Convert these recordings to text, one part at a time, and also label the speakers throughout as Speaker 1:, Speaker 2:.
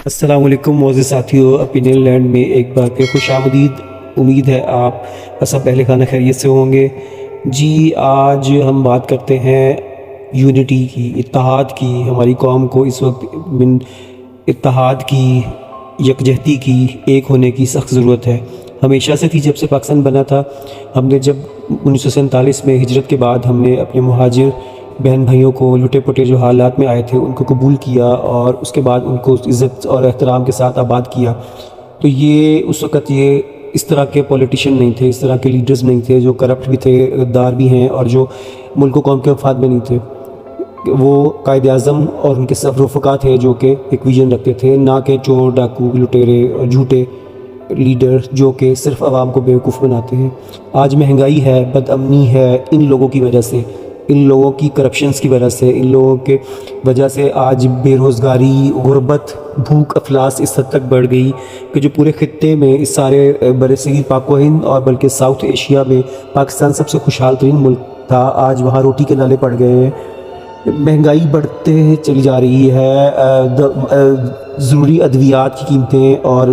Speaker 1: السلام علیکم معزز ساتھیو، اپینین لینڈ میں ایک بار پھر خوش آمدید۔ امید ہے آپ سب اہل خانہ خیریت سے ہوں گے۔ جی آج ہم بات کرتے ہیں یونٹی کی، اتحاد کی۔ ہماری قوم کو اس وقت من اتحاد کی، یکجہتی کی، ایک ہونے کی سخت ضرورت ہے۔ ہمیشہ سے تھی، جب سے پاکستان بنا تھا۔ ہم نے جب 1947 میں ہجرت کے بعد ہم نے اپنے مہاجر بہن بھائیوں کو لٹے پٹے جو حالات میں آئے تھے ان کو قبول کیا، اور اس کے بعد ان کو عزت اور احترام کے ساتھ آباد کیا۔ تو یہ اس وقت یہ اس طرح کے پولیٹیشین نہیں تھے، اس طرح کے لیڈرز نہیں تھے جو کرپٹ بھی تھے، غدار بھی ہیں، اور جو ملک و قوم کے مفاد میں نہیں تھے۔ وہ قائد اعظم اور ان کے سب رفقا تھے جو کہ ایک ویژن رکھتے تھے، نہ کہ چور ڈاکو لٹیرے اور جھوٹے لیڈر جو کہ صرف عوام کو بیوقوف بناتے ہیں۔ آج مہنگائی ہے، بد امنی ہے، ان لوگوں کی وجہ سے، ان لوگوں کی کرپشنز کی وجہ سے، ان لوگوں کے وجہ سے آج بے روزگاری، غربت، بھوک، افلاس اس حد تک بڑھ گئی کہ جو پورے خطے میں، اس سارے برصغیر پاک و ہند اور بلکہ ساؤتھ ایشیا میں پاکستان سب سے خوشحال ترین ملک تھا، آج وہاں روٹی کے نالے پڑ گئے ہیں۔ مہنگائی بڑھتے چلی جا رہی ہے، ضروری ادویات کی قیمتیں اور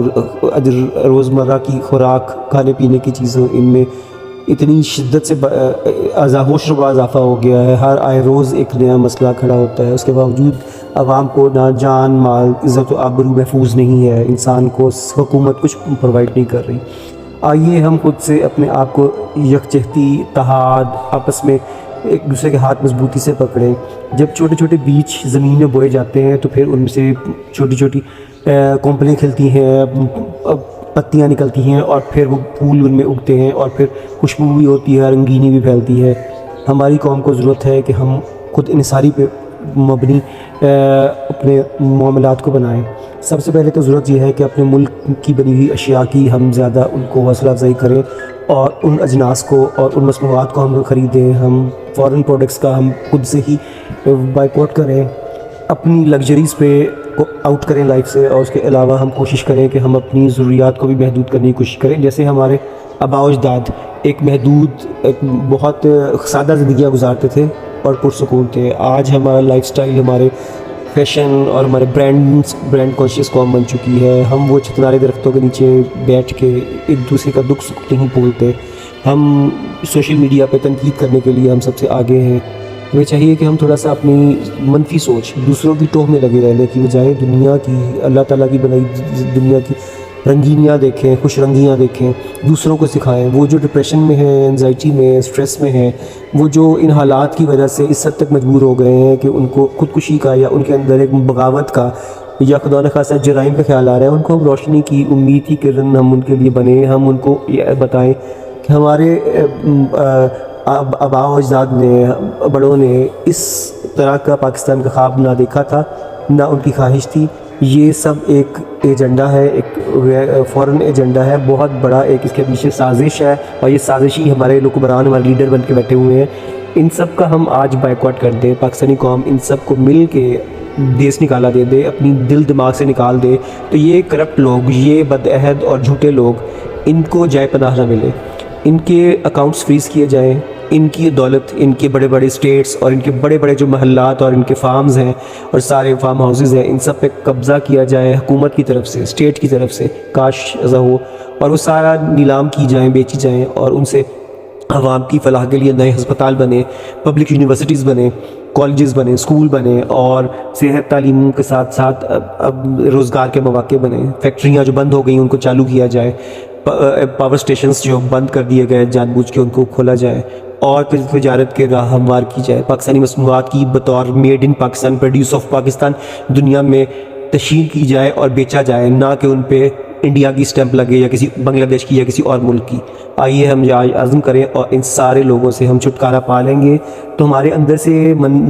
Speaker 1: روزمرہ کی خوراک، کھانے پینے کی چیزوں، ان میں اتنی شدت سے ہوش ربا اضافہ ہو گیا ہے۔ ہر آئے روز ایک نیا مسئلہ کھڑا ہوتا ہے، اس کے باوجود عوام کو نہ جان مال، عزت و آبرو محفوظ نہیں ہے، انسان کو حکومت کچھ پرووائڈ نہیں کر رہی۔ آئیے ہم خود سے اپنے آپ کو یکجہتی، اتحاد، آپس میں ایک دوسرے کے ہاتھ مضبوطی سے پکڑیں۔ جب چھوٹے چھوٹے بیج زمین میں بوئے جاتے ہیں تو پھر ان سے چھوٹی چھوٹی کونپلیں کھلتی ہیں، پتیاں نکلتی ہیں، اور پھر وہ پھول ان میں اگتے ہیں، اور پھر خوشبو بھی ہوتی ہے، رنگینی بھی پھیلتی ہے۔ ہماری قوم کو ضرورت ہے کہ ہم خود انحصاری پہ مبنی اپنے معاملات کو بنائیں۔ سب سے پہلے تو ضرورت یہ ہے کہ اپنے ملک کی بنی ہوئی اشیاء کی ہم زیادہ ان کو حوصلہ افزائی کریں، اور ان اجناس کو اور ان مصنوعات کو ہم خریدیں۔ ہم فارن پروڈکٹس کا ہم خود سے ہی بائیکاٹ کریں، اپنی لگژریز پہ آؤٹ کریں لائف سے، اور اس کے علاوہ ہم کوشش کریں کہ ہم اپنی ضروریات کو بھی محدود کرنے کی کوشش کریں۔ جیسے ہمارے آباء و اجداد ایک محدود، ایک بہت سادہ زندگیاں گزارتے تھے اور پرسکون تھے۔ آج ہمارا لائف سٹائل، ہمارے فیشن اور ہمارے برانڈ کانشیس قوم بن چکی ہے۔ ہم وہ چتنارے درختوں کے نیچے بیٹھ کے ایک دوسرے کا دکھ سکھ نہیں بولتے۔ ہم سوشل میڈیا پہ تنقید کرنے کے لیے ہم سب سے آگے ہیں۔ ہمیں چاہیے کہ ہم تھوڑا سا اپنی منفی سوچ، دوسروں کی ٹوہ میں لگے رہنے کی بجائے دنیا کی، اللہ تعالیٰ کی بنائی دنیا کی رنگینیاں دیکھیں، خوش رنگیاں دیکھیں، دوسروں کو سکھائیں۔ وہ جو ڈپریشن میں ہیں، انزائٹی میں، اسٹریس میں ہیں، وہ جو ان حالات کی وجہ سے اس حد تک مجبور ہو گئے ہیں کہ ان کو خودکشی کا یا ان کے اندر ایک بغاوت کا یا خدا نخواستہ جرائم کا خیال آ رہا ہے، ان کو ہم روشنی کی، امید کی کرن ہم ان کے لیے بنیں۔ ہم ان کو یہ بتائیں کہ ہمارے آباء و اجداد نے، بڑوں نے اس طرح کا پاکستان کا خواب نہ دیکھا تھا، نہ ان کی خواہش تھی۔ یہ سب ایک ایجنڈا ہے، ایک فورن ایجنڈا ہے، بہت بڑا ایک اس کے پیچھے سازش ہے، اور یہ سازشی ہمارے حکمران، ہمارے لیڈر بن کے بیٹھے ہوئے ہیں۔ ان سب کا ہم آج بائیکاٹ کر دیں، پاکستانی قوم ان سب کو مل کے دیس نکالا دے دے، اپنی دل دماغ سے نکال دے، تو یہ کرپٹ لوگ، یہ بدعہد اور جھوٹے لوگ، ان کو جائے پناہ نہ ملے۔ ان کے اکاؤنٹس فریز کیے جائیں، ان کی دولت، ان کے بڑے بڑے اسٹیٹس اور ان کے بڑے بڑے جو محلات اور ان کے فارمز ہیں اور سارے فارم ہاؤسز ہیں، ان سب پہ قبضہ کیا جائے حکومت کی طرف سے، اسٹیٹ کی طرف سے، کاش ایسا ہو، اور وہ سارا نیلام کی جائیں، بیچی جائیں، اور ان سے عوام کی فلاح کے لیے نئے ہسپتال بنے، پبلک یونیورسٹیز بنے، کالجز بنے، اسکول بنے، اور صحت تعلیم کے ساتھ ساتھ اب روزگار کے مواقع بنے۔ فیکٹریاں جو بند ہو گئیں ان کو چالو کیا جائے، پاور اسٹیشنز جو بند کر دیے گئے جان بوجھ کے ان کو کھولا جائے، اور پھر تجارت کے راہ ہموار کی جائے۔ پاکستانی مصنوعات کی بطور made in Pakistan, produce of Pakistan دنیا میں تشہیر کی جائے اور بیچا جائے، نہ کہ ان پہ انڈیا کی سٹیمپ لگے یا کسی بنگلہ دیش کی یا کسی اور ملک کی۔ آئیے ہم عزم کریں اور ان سارے لوگوں سے ہم چھٹکارا پا لیں گے تو ہمارے اندر سے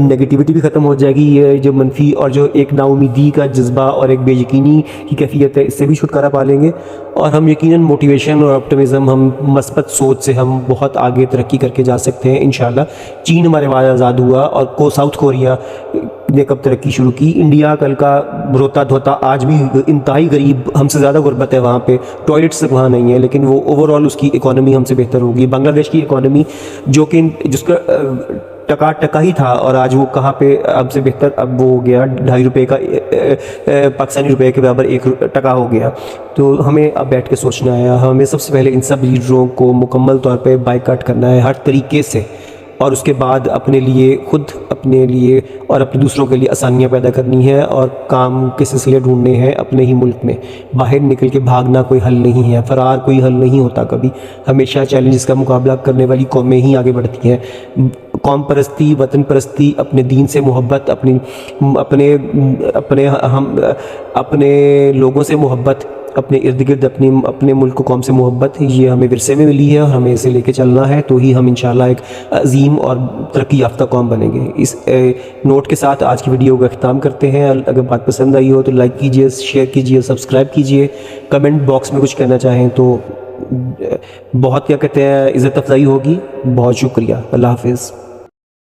Speaker 1: نگیٹیوٹی بھی ختم ہو جائے گی۔ یہ جو منفی اور جو ایک نا امیدی کا جذبہ اور ایک بے یقینی کی کیفیت ہے، اس سے بھی چھٹکارا پا لیں گے، اور ہم یقیناً موٹیویشن اور آپٹمزم، ہم مثبت سوچ سے ہم بہت آگے ترقی کر کے جا سکتے ہیں انشاءاللہ۔ چین ہمارے بعد آزاد ہوا، اور ساؤتھ کوریا نے کب ترقی شروع کی، انڈیا کل کا روتا دھوتا آج بھی انتہائی غریب، ہم سے زیادہ غربت ہے وہاں پہ، ٹوائلٹس تک وہاں نہیں ہے، لیکن وہ اوور آل اس کی اکانومی ہم سے بہتر ہوگی۔ بنگلہ دیش کی اکانومی جو کہ جس کا ٹکا ٹکا ہی تھا، اور آج وہ کہاں پہ اب سے بہتر، اب وہ ہو گیا 2.5 روپے کا پاکستانی روپے کے برابر 1 ٹکا ہو گیا۔ تو ہمیں اب بیٹھ کے سوچنا ہے، ہمیں سب سے پہلے ان سب لیڈروں کو مکمل طور پہ بائیکاٹ کرنا ہے ہر طریقے سے، اور اس کے بعد اپنے لیے، خود اپنے لیے اور اپنے دوسروں کے لیے آسانیاں پیدا کرنی ہے، اور کام کے سلسلے ڈھونڈنے ہیں اپنے ہی ملک میں۔ باہر نکل کے بھاگنا کوئی حل نہیں ہے، فرار کوئی حل نہیں ہوتا کبھی، ہمیشہ چیلنجز کا مقابلہ کرنے والی قومیں ہی آگے بڑھتی ہیں۔ قوم پرستی، وطن پرستی، اپنے دین سے محبت، اپنے لوگوں سے محبت، اپنے ارد گرد اپنے ملک و قوم سے محبت، یہ ہمیں ورثے میں ملی ہے، اور ہمیں اسے لے کے چلنا ہے، تو ہی ہم انشاءاللہ ایک عظیم اور ترقی یافتہ قوم بنیں گے۔ اس نوٹ کے ساتھ آج کی ویڈیو کا اختتام کرتے ہیں۔ اگر بات پسند آئی ہو تو لائک کیجئے، شیئر کیجئے، سبسکرائب کیجئے، کمنٹ باکس میں کچھ کہنا چاہیں تو بہت، کیا کہتے ہیں، عزت افزائی ہوگی۔ بہت شکریہ، اللہ حافظ۔